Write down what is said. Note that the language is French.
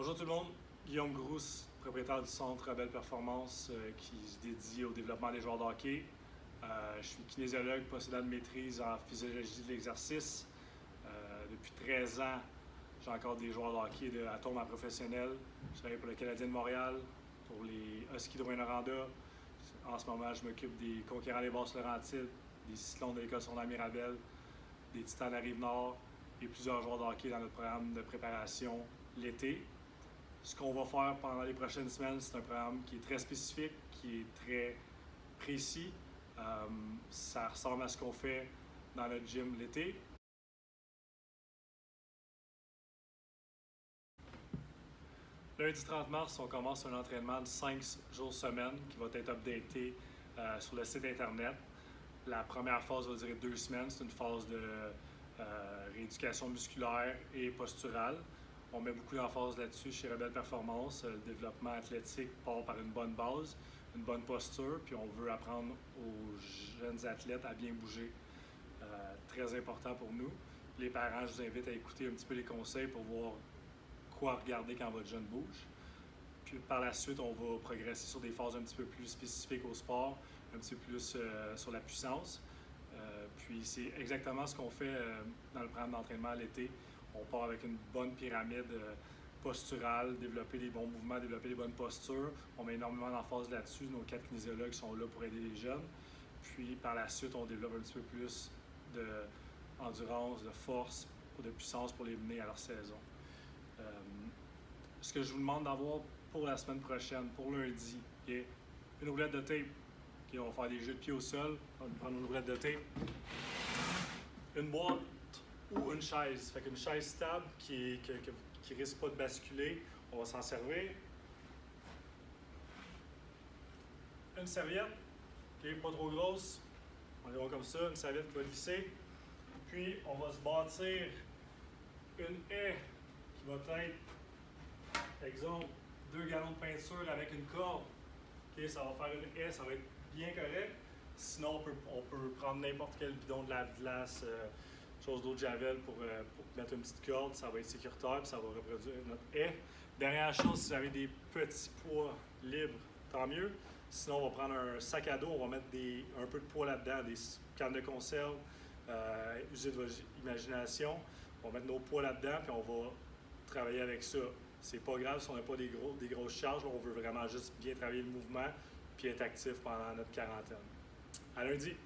Bonjour tout le monde, Guillaume Grousse, propriétaire du centre Belle Performance qui se dédie au développement des joueurs de hockey. Je suis kinésiologue, possédant de maîtrise en physiologie de l'exercice. Depuis 13 ans, j'ai encore des joueurs de hockey à tournoi professionnel. Je travaille pour le Canadien de Montréal, pour les Huskies de Rouyn-Noranda. En ce moment, je m'occupe des Conquérants des Basses-Laurentides, des Cyclones de l'École secondaire Mirabel, des Titans de la Rive-Nord et plusieurs joueurs de hockey dans notre programme de préparation l'été. Ce qu'on va faire pendant les prochaines semaines, c'est un programme qui est très spécifique, qui est très précis. Ça ressemble à ce qu'on fait dans notre gym l'été. Lundi 30 mars, on commence un entraînement de 5 jours semaine qui va être updaté sur le site internet. La première phase va durer 2 semaines. C'est une phase de rééducation musculaire et posturale. On met beaucoup d'emphase là-dessus chez Belle Performance. Le développement athlétique part par une bonne base, une bonne posture, puis on veut apprendre aux jeunes athlètes à bien bouger. Très important pour nous. Les parents, je vous invite à écouter un petit peu les conseils pour voir quoi regarder quand votre jeune bouge. Puis par la suite, on va progresser sur des phases un petit peu plus spécifiques au sport, un petit peu plus sur la puissance. Puis c'est exactement ce qu'on fait dans le programme d'entraînement à l'été. On part avec une bonne pyramide posturale, développer des bons mouvements, développer des bonnes postures. On met énormément d'emphase là-dessus. Nos 4 kinésiologues sont là pour aider les jeunes. Puis par la suite, on développe un petit peu plus d'endurance, de force, de puissance pour les mener à leur saison. Ce que je vous demande d'avoir pour la semaine prochaine, pour lundi, okay? Une roulette de tape. Okay, on va faire des jeux de pied au sol. On va prendre une roulette de tape. Une boîte ou une chaise. Fait qu'une chaise stable qui risque pas de basculer. On va s'en servir. Une serviette, okay, pas trop grosse. On y va comme ça, une serviette qui va glisser. Puis on va se bâtir une haie qui va être, exemple, 2 gallons de peinture avec une corde. Okay, ça va faire une haie, ça va être bien correct. Sinon, on peut prendre n'importe quel bidon de lave-glace, chose d'eau de javel pour mettre une petite corde. Ça va être sécuritaire et ça va reproduire notre haie. Dernière chose, si vous avez des petits poids libres, tant mieux. Sinon, on va prendre un sac à dos, on va mettre un peu de poids là-dedans, des cannes de conserve, usez de votre imagination. On va mettre nos poids là-dedans puis on va travailler avec ça. C'est pas grave si on n'a pas des grosses charges, on veut vraiment juste bien travailler le mouvement puis être actif pendant notre quarantaine. À lundi!